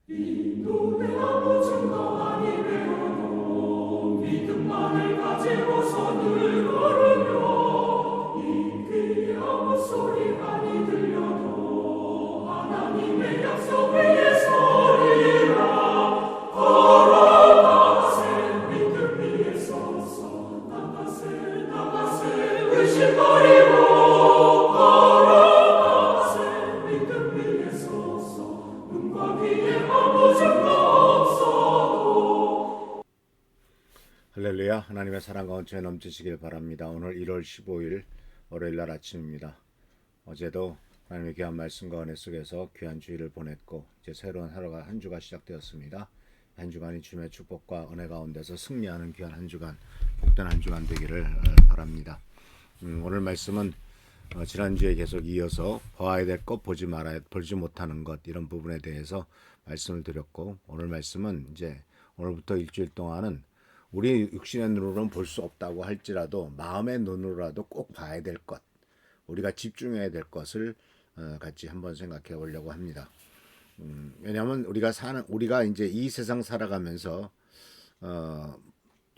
인도의 아무 증거 아니 되어도 믿음만을 가지고서 늘 걸으며 이 귀에 아무 소리 아니 들려도 하나님의 약속 위에 서리라. 걸어가세 믿음 위에 서서 나가세 의심 버리고 걸어가세 믿음 위에 서서 눈과 귀에 아무 증거 없어도. 할렐루야. 하나님의 사랑과 은총에 넘치시길 바랍니다. 오늘 1월 15일 월요일날 아침입니다. 어제도 하나님의 귀한 말씀과 은혜 속에서 귀한 주일을 보냈고 이제 새로운 하루가 한 주가 시작되었습니다. 한 주간이 주님의 축복과 은혜 가운데서 승리하는 귀한 한 주간, 복된 한 주간 되기를 바랍니다. 오늘 말씀은 지난주에 계속 이어서 봐야 될 것, 보지 못하는 것, 이런 부분에 대해서 말씀을 드렸고, 오늘 말씀은 이제 오늘부터 일주일 동안은 우리 육신의 눈으로는 볼 수 없다고 할지라도 마음의 눈으로라도 꼭 봐야 될 것, 우리가 집중해야 될 것을 같이 한번 생각해 보려고 합니다. 왜냐하면 우리가 이제 이 세상 살아가면서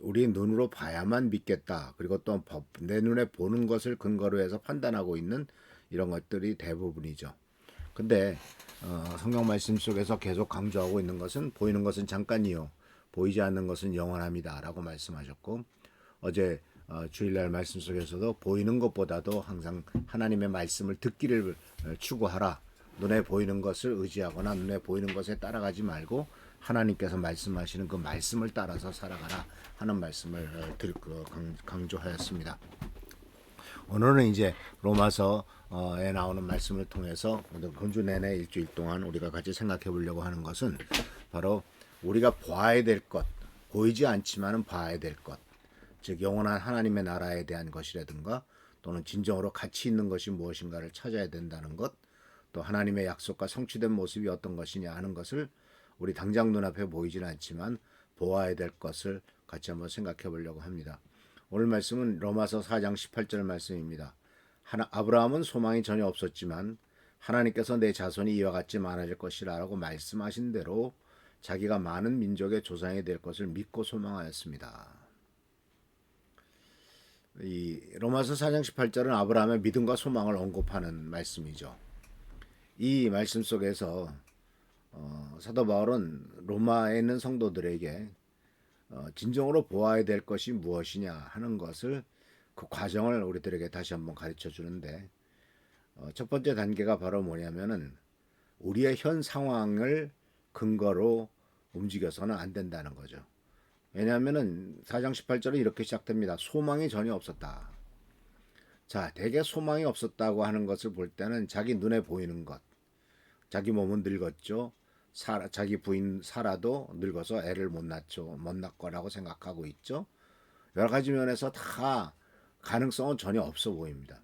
우리 눈으로 봐야만 믿겠다. 그리고 또 내 눈에 보는 것을 근거로 해서 판단하고 있는 이런 것들이 대부분이죠. 근데 성경 말씀 속에서 계속 강조하고 있는 것은 보이는 것은 잠깐이요, 보이지 않는 것은 영원합니다 라고 말씀하셨고, 어제 주일날 말씀 속에서도 보이는 것보다도 항상 하나님의 말씀을 듣기를 추구하라. 눈에 보이는 것을 의지하거나 눈에 보이는 것에 따라가지 말고 하나님께서 말씀하시는 그 말씀을 따라서 살아가라 하는 말씀을 강조하였습니다. 오늘은 이제 로마서에 나오는 말씀을 통해서 본주 내내 일주일 동안 우리가 같이 생각해 보려고 하는 것은 바로 우리가 봐야 될 것, 보이지 않지만은 봐야 될 것, 즉 영원한 하나님의 나라에 대한 것이라든가 또는 진정으로 가치 있는 것이 무엇인가를 찾아야 된다는 것, 또 하나님의 약속과 성취된 모습이 어떤 것이냐 하는 것을 우리 당장 눈앞에 보이지는 않지만 보아야 될 것을 같이 한번 생각해 보려고 합니다. 오늘 말씀은 로마서 4장 18절 말씀입니다. 아브라함은 소망이 전혀 없었지만 하나님께서 내 자손이 이와 같이 많아질 것이라 라고 말씀하신 대로 자기가 많은 민족의 조상이 될 것을 믿고 소망하였습니다. 이 로마서 4장 18절은 아브라함의 믿음과 소망을 언급하는 말씀이죠. 이 말씀 속에서 사도 바울은 로마에 있는 성도들에게 진정으로 보아야 될 것이 무엇이냐 하는 것을, 그 과정을 우리들에게 다시 한번 가르쳐 주는데, 첫 번째 단계가 바로 뭐냐면은 우리의 현 상황을 근거로 움직여서는 안 된다는 거죠. 왜냐하면은 4장 18절은 이렇게 시작됩니다. 소망이 전혀 없었다. 자, 대개 소망이 없었다고 하는 것을 볼 때는 자기 눈에 보이는 것, 자기 몸은 늙었죠. 자기 부인 사라도 늙어서 애를 못 낳거라고 생각하고 있죠. 여러 가지 면에서 다 가능성은 전혀 없어 보입니다.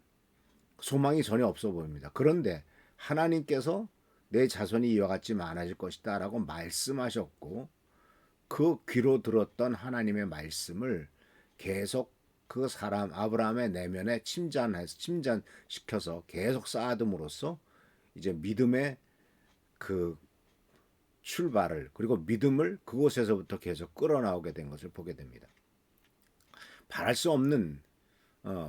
소망이 전혀 없어 보입니다. 그런데 하나님께서 내 자손이 이와 같이 많아질 것이다 라고 말씀하셨고, 그 귀로 들었던 하나님의 말씀을 계속 그 사람 아브라함의 내면에 침전시켜서 계속 쌓아둠으로써 이제 믿음의 그 출발을, 그리고 믿음을 그곳에서부터 계속 끌어나오게 된 것을 보게 됩니다. 바랄 수 없는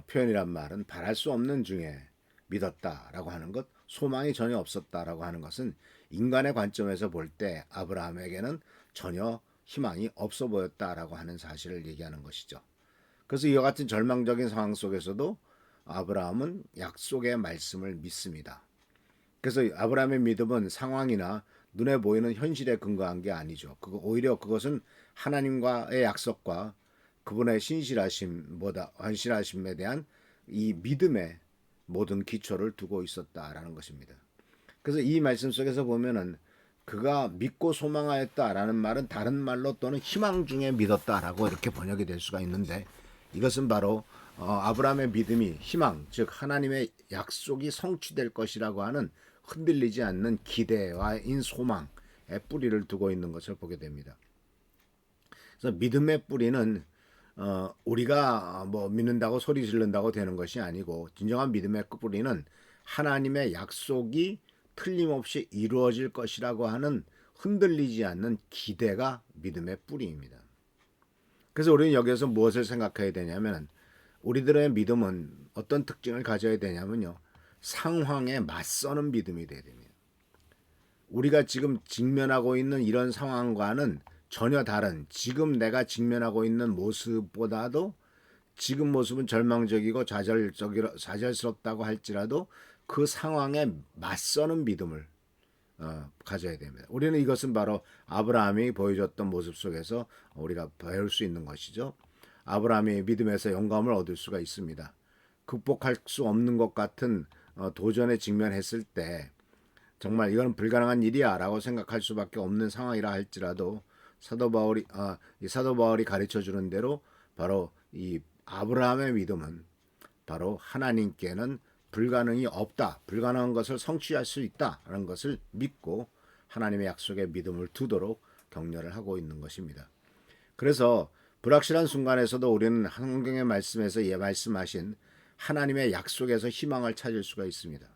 표현이란 말은 바랄 수 없는 중에 믿었다라고 하는 것, 소망이 전혀 없었다라고 하는 것은 인간의 관점에서 볼 때 아브라함에게는 전혀 희망이 없어 보였다라고 하는 사실을 얘기하는 것이죠. 그래서 이와 같은 절망적인 상황 속에서도 아브라함은 약속의 말씀을 믿습니다. 그래서 아브라함의 믿음은 상황이나 눈에 보이는 현실에 근거한 게 아니죠. 오히려 그것은 하나님과의 약속과 그분의 신실하심에 대한 이 믿음의 모든 기초를 두고 있었다라는 것입니다. 그래서 이 말씀 속에서 보면은 그가 믿고 소망하였다라는 말은 다른 말로 또는 희망 중에 믿었다라고 이렇게 번역이 될 수가 있는데, 이것은 바로 아브라함의 믿음이 희망, 즉 하나님의 약속이 성취될 것이라고 하는 흔들리지 않는 기대와 소망의 뿌리를 두고 있는 것을 보게 됩니다. 그래서 믿음의 뿌리는 우리가 뭐 믿는다고 소리 지른다고 되는 것이 아니고, 진정한 믿음의 뿌리는 하나님의 약속이 틀림없이 이루어질 것이라고 하는 흔들리지 않는 기대가 믿음의 뿌리입니다. 그래서 우리는 여기에서 무엇을 생각해야 되냐면 우리들의 믿음은 어떤 특징을 가져야 되냐면요. 상황에 맞서는 믿음이 돼야 됩니다. 우리가 지금 직면하고 있는 이런 상황과는 전혀 다른 지금 내가 직면하고 있는 모습보다도 지금 모습은 절망적이고 좌절스럽다고 할지라도 그 상황에 맞서는 믿음을 가져야 됩니다. 우리는 이것은 바로 아브라함이 보여줬던 모습 속에서 우리가 배울 수 있는 것이죠. 아브라함이 믿음에서 영감을 얻을 수가 있습니다. 극복할 수 없는 것 같은 도전에 직면했을 때 정말 이건 불가능한 일이야 라고 생각할 수밖에 없는 상황이라 할지라도 이 사도 바울이 가르쳐 주는 대로 바로 이 아브라함의 믿음은 바로 하나님께는 불가능이 없다. 불가능한 것을 성취할 수 있다라는 것을 믿고 하나님의 약속에 믿음을 두도록 격려를 하고 있는 것입니다. 그래서 불확실한 순간에서도 우리는 성경의 말씀에서 말씀하신 하나님의 약속에서 희망을 찾을 수가 있습니다.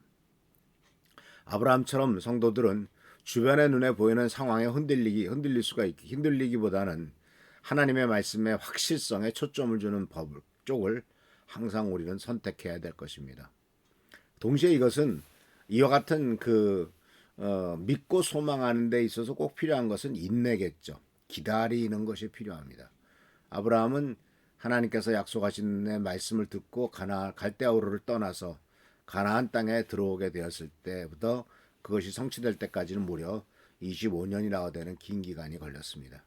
아브라함처럼 성도들은 주변의 눈에 보이는 상황에 흔들리기보다는 하나님의 말씀의 확실성에 초점을 주는 쪽을 항상 우리는 선택해야 될 것입니다. 동시에 이것은 이와 같은 믿고 소망하는 데 있어서 꼭 필요한 것은 인내겠죠. 기다리는 것이 필요합니다. 아브라함은 하나님께서 약속하신 말씀을 듣고 갈대아우르를 떠나서 가나안 땅에 들어오게 되었을 때부터 그것이 성취될 때까지는 무려 25년이나 되는 긴 기간이 걸렸습니다.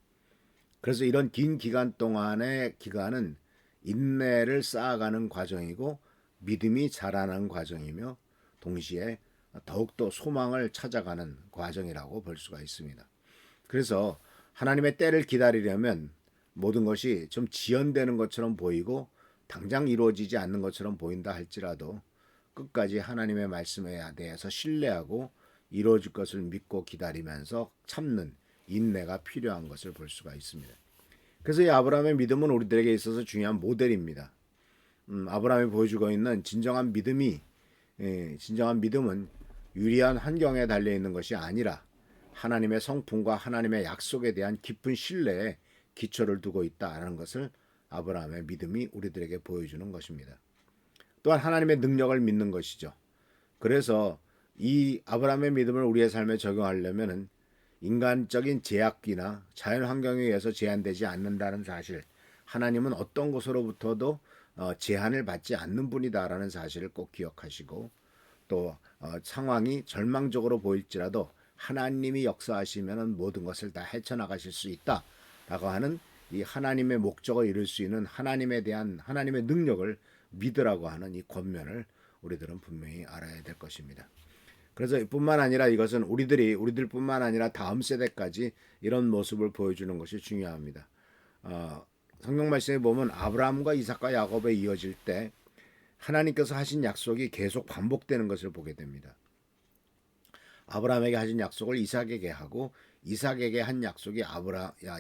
그래서 이런 긴 기간 동안의 기간은 인내를 쌓아가는 과정이고 믿음이 자라는 과정이며 동시에 더욱더 소망을 찾아가는 과정이라고 볼 수가 있습니다. 그래서 하나님의 때를 기다리려면 모든 것이 좀 지연되는 것처럼 보이고 당장 이루어지지 않는 것처럼 보인다 할지라도 끝까지 하나님의 말씀에 대해서 신뢰하고 이루어질 것을 믿고 기다리면서 참는 인내가 필요한 것을 볼 수가 있습니다. 그래서 이 아브라함의 믿음은 우리들에게 있어서 중요한 모델입니다. 아브라함이 보여주고 있는 진정한 믿음은 유리한 환경에 달려 있는 것이 아니라 하나님의 성품과 하나님의 약속에 대한 깊은 신뢰에 기초를 두고 있다는 것을 아브라함의 믿음이 우리들에게 보여주는 것입니다. 또한 하나님의 능력을 믿는 것이죠. 그래서 이 아브라함의 믿음을 우리의 삶에 적용하려면 인간적인 제약이나 자연 환경에 의해서 제한되지 않는다는 사실, 하나님은 어떤 것으로부터도 제한을 받지 않는 분이다라는 사실을 꼭 기억하시고 또 상황이 절망적으로 보일지라도 하나님이 역사하시면 모든 것을 다 헤쳐나가실 수 있다라고 하는 이 하나님의 목적을 이룰 수 있는 하나님에 대한 하나님의 능력을 믿으라고 하는 이 권면을 우리들은 분명히 알아야 될 것입니다. 그래서 뿐만 아니라 이것은 우리들뿐만 아니라 다음 세대까지 이런 모습을 보여주는 것이 중요합니다. 성경 말씀에 보면 아브라함과 이삭과 야곱에 이어질 때 하나님께서 하신 약속이 계속 반복되는 것을 보게 됩니다. 아브라함에게 하신 약속을 이삭에게 하고 이삭에게 한 약속이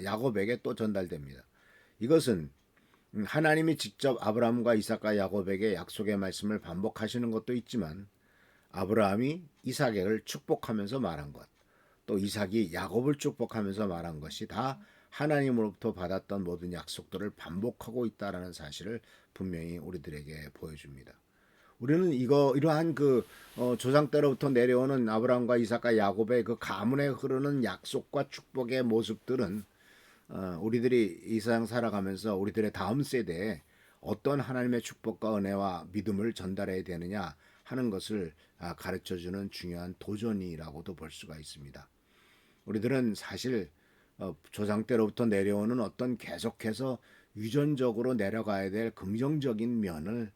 야곱에게 또 전달됩니다. 이것은 하나님이 직접 아브라함과 이삭과 야곱에게 약속의 말씀을 반복하시는 것도 있지만 아브라함이 이삭을 축복하면서 말한 것, 또 이삭이 야곱을 축복하면서 말한 것이 다 하나님으로부터 받았던 모든 약속들을 반복하고 있다라는 사실을 분명히 우리들에게 보여줍니다. 우리는 이러한 조상 때로부터 내려오는 아브라함과 이삭과 야곱의 그 가문에 흐르는 약속과 축복의 모습들은 우리들이 이 세상 살아가면서 우리들의 다음 세대에 어떤 하나님의 축복과 은혜와 믿음을 전달해야 되느냐 하는 것을 가르쳐주는 중요한 도전이라고도 볼 수가 있습니다. 우리들은 사실 조상 때로부터 내려오는 어떤 계속해서 유전적으로 내려가야 될 긍정적인 면을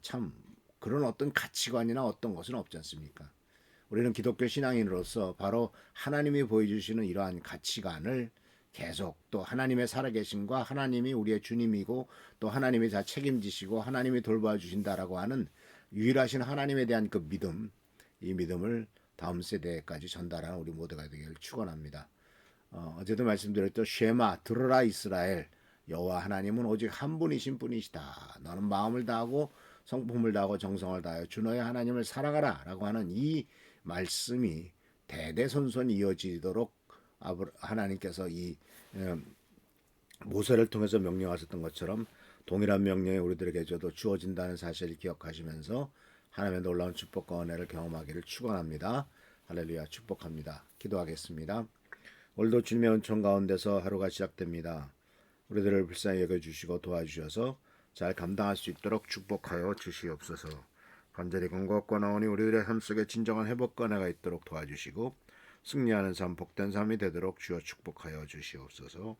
참 그런 어떤 가치관이나 어떤 것은 없지 않습니까? 우리는 기독교 신앙인으로서 바로 하나님이 보여주시는 이러한 가치관을 계속 또 하나님의 살아계심과 하나님이 우리의 주님이고 또 하나님이 다 책임지시고 하나님이 돌봐 주신다라고 하는 유일하신 하나님에 대한 그 믿음, 이 믿음을 다음 세대까지 전달하는 우리 모두가 되기를 축원합니다. 어제도 말씀드렸던 쉐마 들어라 이스라엘, 여호와 하나님은 오직 한 분이신 분이시다. 너는 마음을 다하고 성품을 다하고 정성을 다하여 주 너의 하나님을 사랑하라 라고 하는 이 말씀이 대대손손 이어지도록 하나님께서 이 모세를 통해서 명령하셨던 것처럼 동일한 명령이 우리들에게도 주어진다는 사실을 기억하시면서 하나님의 놀라운 축복과 은혜를 경험하기를 축원합니다. 할렐루야. 축복합니다. 기도하겠습니다. 오늘도 주님의 은총 가운데서 하루가 시작됩니다. 우리들을 불쌍히 여겨주시고 도와주셔서 잘 감당할 수 있도록 축복하여 주시옵소서. 간절히 간구하고 나오니 우리들의 삶 속에 진정한 회복과 은혜가 있도록 도와주시고 승리하는 삶, 복된 삶이 되도록 주여 축복하여 주시옵소서.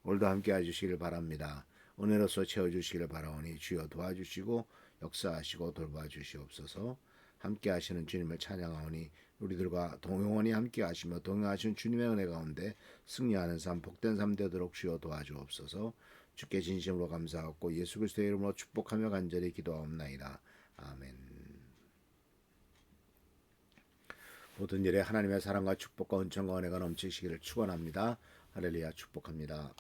오늘도 함께 해주시길 바랍니다. 은혜로서 채워주시길 바라오니 주여 도와주시고 역사하시고 돌봐주시옵소서. 함께 하시는 주님을 찬양하오니 우리들과 영원히 함께 하시며 동행하신 주님의 은혜 가운데 승리하는 삶, 복된 삶 되도록 주여 도와주옵소서. 주께 진심으로 감사하고 예수 그리스도의 이름으로 축복하며 간절히 기도하옵나이다. 아멘. 모든 일에 하나님의 사랑과 축복과 은총과 은혜가 넘치시기를 축원합니다. 할렐루야. 축복합니다.